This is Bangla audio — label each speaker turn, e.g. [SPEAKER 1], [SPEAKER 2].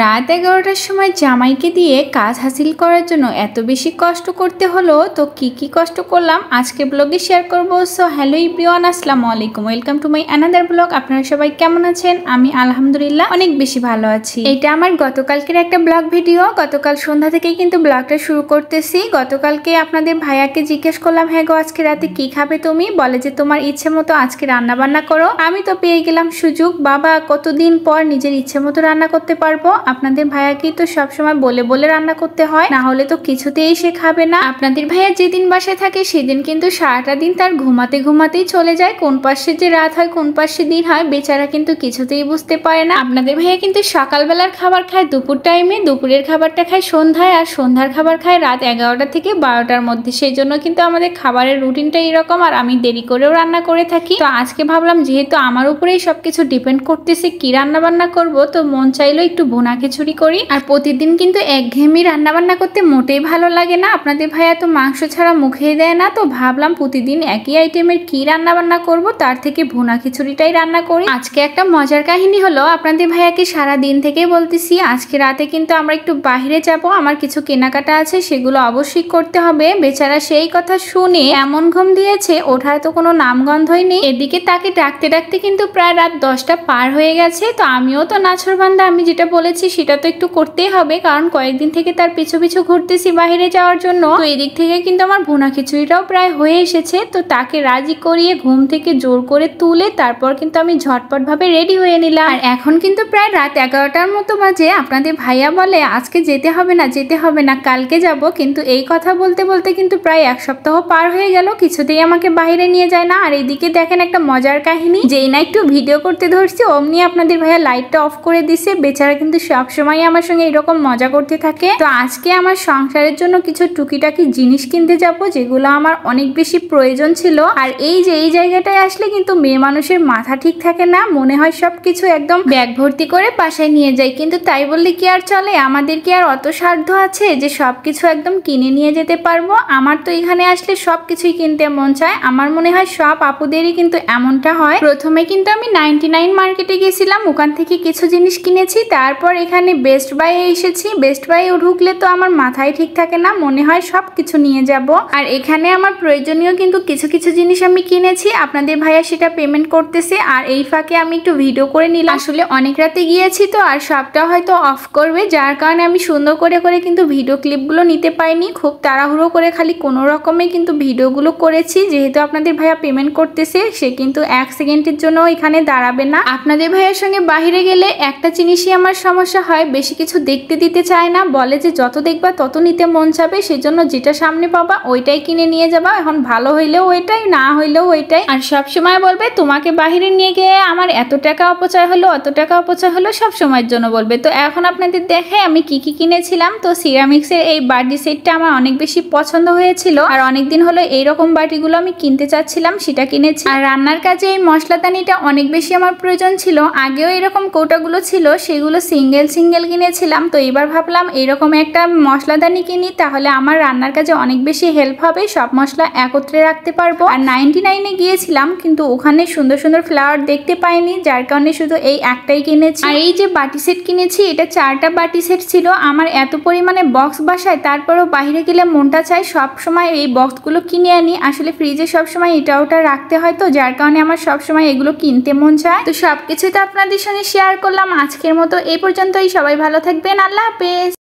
[SPEAKER 1] রাত 11টার সময় জামাইকে দিয়ে কাজ হাসিল করার জন্য এত বেশি কষ্ট করতে হলো, তো কি কষ্ট করলাম আজকে ব্লগে শেয়ার করবো। সো হ্যালো এভরিওয়ান, আসসালামু আলাইকুম, welcome to my another blog. আপনারা সবাই কেমন আছেন? আমি আলহামদুলিল্লাহ অনেক বেশি ভালো আছি। এটা আমার গতকালকের একটা ব্লগ ভিডিও। গতকাল সন্ধ্যা থেকেই কিন্তু ব্লগটা শুরু করতেছি। গতকালকে আপনাদের ভাইয়াকে জিজ্ঞেস করলাম, হ্যাঁ গো আজকে রাতে কি খাবে তুমি? বলে যে তোমার ইচ্ছে মতো আজকে রান্না বান্না করো। আমি তো পেয়ে গেলাম সুযোগ, বাবা কতদিন পর নিজের ইচ্ছে মতো রান্না করতে পারবো। আপনাদের ভাইয়াকেই তো সবসময় বলে বলে রান্না করতে হয়, না হলে তো কিছুতেই সে খাবে না। আপনাদের ভাইয়া যেদিন বাসায় থাকে সেদিন কিন্তু সারাটা দিন তার ঘুমাতে ঘুমাতেই চলে যায়। কোন পাশে যে রাত হয় কোন পাশে দিন হয় বেচারা কিন্তু কিছুতেই বুঝতে পারে না। আপনাদের ভাইয়া কিন্তু সকালবেলার খাবার খায় দুপুর টাইমে, দুপুরের খাবারটা খায় সন্ধ্যায়, আর সন্ধ্যার খাবার খায় রাত 11টা থেকে 12টার মধ্যে। সেই জন্য কিন্তু আমাদের খাবারের রুটিনটা এরকম, আর আমি দেরি করেও রান্না করে থাকি। তো আজকে ভাবলাম যেহেতু আমার উপরেই সবকিছু ডিপেন্ড করতেছে কি রান্না বান্না করবো, তো মন চাইলো একটু ভুনা খিচুড়ি করি। আর প্রতিদিন কিন্তু একঘেয়েমি রান্না বান্না করতে মোটেই ভালো লাগে না। আপনাদের ভাইয়া তো মাংস ছাড়া মুখেই দেয় না, তো ভাবলাম প্রতিদিন একই আইটেমের কি রান্না বান্না করব, তার থেকে ভুনা খিচুড়িটাই রান্না করি। আজকে একটা মজার কাহিনী হলো, আপনাদের ভাইয়াকে সারা দিন থেকেই বলতেছি আজকে রাতে কিন্তু আমরা একটু বাইরে যাব, আমার কিছু কেনাকাটা আছে সেগুলো অবশ্যই করতে হবে। বেচারা সেই কথা শুনে এমন ঘুম দিয়েছে, ওঠার তো কোনো নামগন্ধই নেই। এদিকে তাকে ডাকতে ডাকতে কিন্তু প্রায় রাত 10টা পার হয়ে গেছে। তো আমিও তো নাছরবান্দা, আমি যেটা বলেছি সেটা তো একটু করতেই হবে, কারণ কয়েকদিন থেকে তার পিছু পিছু ঘুরতেছি বাইরে যাওয়ার জন্য। তো এদিক থেকে কিন্তু আমার ভুনা খিচুড়িটাও প্রায় হয়ে এসেছে। তো তাকে রাজি করিয়ে ঘুম থেকে জোর করে তুলে তারপর কিন্তু আমি ঝটপট ভাবে রেডি হয়ে নিলাম। আর এখন কিন্তু প্রায় রাত 11টার মতো বাজে। আপনাদের ভাইয়া বলে আজকে যেতে হবে না, যেতে হবে না, কালকে যাব। কিন্তু এই কথা বলতে বলতে কিন্তু প্রায় এক সপ্তাহ পার হয়ে গেল, কিছুতেই আমাকে বাইরে নিয়ে যায় না। আর এদিকে দেখেন একটা মজার কাহিনী, যেই না একটু ভিডিও করতে ধরছি অমনি আপনাদের ভাইয়া লাইটটা অফ করে দিছে। বেচারা কিন্তু সবসময় আমার সঙ্গে এরকম মজা করতে থাকে। তো আজকে আমার সংসারের জন্য কিছু টুকিটাকি জিনিস কিনতে যাব, যেগুলো আমার অনেক বেশি প্রয়োজন ছিল। আর এই যে এই জায়গাটায় আসলে কিন্তু মেয়ে মানুষের মাথা ঠিক থাকে না, মনে হয় সবকিছু একদম ব্যাগ ভর্তি করে বাসায় নিয়ে যায়। কিন্তু তাই বললে কি আর চলে? আমাদের কি আর অত সাধ্য আছে যে সবকিছু একদম কিনে নিয়ে যেতে পারবো? আমার তো এখানে আসলে সবকিছুই কিনতে মন চায়। আমার মনে হয় সব আপুদেরই কিন্তু এমনটা হয়। প্রথমে কিন্তু আমি 99 মার্কেটে গেছিলাম, ওখান থেকে কিছু জিনিস কিনেছি। তারপর এখানে বেস্ট বাই এসেছি। বেস্ট বাই ঢুকলে তো আমার মাথায় ঠিক থাকে না, মনে হয় সব কিছু নিয়ে যাব। আর এখানে আমার প্রয়োজনীয় কিন্তু কিছু কিছু জিনিস আমি কিনেছি। আপনাদের ভাইয়া সেটা পেমেন্ট করতেছে, আর এই ফাঁকে আমি একটু ভিডিও করে নিলাম। আসলে অনেক রাতে গিয়েছি তো, আর সবটা হয়তো অফ করবে, যার কারণে আমি সুন্দর করে করে কিন্তু ভিডিও ক্লিপগুলো নিতে পাইনি। খুব তাড়াহুড়ো করে খালি কোনো রকমে কিন্তু ভিডিওগুলো করেছি। যেহেতু আপনাদের ভাইয়া পেমেন্ট করতেছে, সে কিন্তু 1 সেকেন্ডের জন্য এখানে দাঁড়াবে না। আপনাদের ভাইয়ের সঙ্গে বাইরে গেলে একটা জিনিসই আমার সমস্যা হয়, বেশি কিছু দেখতে দিতে চায় না। বলে যে যত দেখবা তত নিতে মন চাবে, সেজন্য যেটা সামনে পাবা ওইটাই কিনে নিয়ে যাবা। এখন ভালো হইলেও ওইটাই, না হইলেও ওইটাই। আর সব সময় বলবে তোমাকে বাহিরে নিয়ে গিয়ে আমার এত টাকা অপচয় হলো, অত টাকা অপচয় হলো, সব সময়ের জন্য বলবে। তো এখন আপনাদের দেখে আমি কি কিনেছিলাম। তো সিরামিক্সের এই বাটি সেটটা আমার অনেক বেশি পছন্দ হয়েছিল, আর অনেকদিন হলো এইরকম বাটিগুলো আমি কিনতে চাচ্ছিলাম, সেটা কিনেছি। আর রান্নার কাজে এই মশলাদানিটা অনেক বেশি আমার প্রয়োজন ছিল। আগেও এরকম কৌটাগুলো ছিল, সেগুলো সিঙ্গেল সিঙ্গেল কিনেছিলাম। তো এবার ভাবলাম এরকম একটা মশলাদানি কিনি, তাহলে আমার রান্নার কাজে অনেক বেশি হেল্প হবে, সব মশলা একত্রে রাখতে পারবো। আর 99-এ গিয়েছিলাম, কিন্তু ওখানে সুন্দর সুন্দর ফ্লাওয়ার দেখতে পাইনি, যার কারণে শুধু এই একটাই কিনেছি। আর এই যে বাটি সেট কিনেছি, এটা 4টা বাটি সেট ছিল। আমার এত পরিমাণে বক্স বাসায়, তারপরেও বাইরে গেলে মনটা চাই সব সময় এই বক্সগুলো কিনে আনি। আসলে ফ্রিজে সবসময় এটা ওটা রাখতে হয়, তো যার কারণে আমার সবসময় এগুলো কিনতে মন চায়। তো সবকিছুই তো আপনাদের সঙ্গে শেয়ার করলাম। আজকের মতো এই পর্যন্তই। সবাই ভালো থাকবেন, আল্লাহ হাফেজ।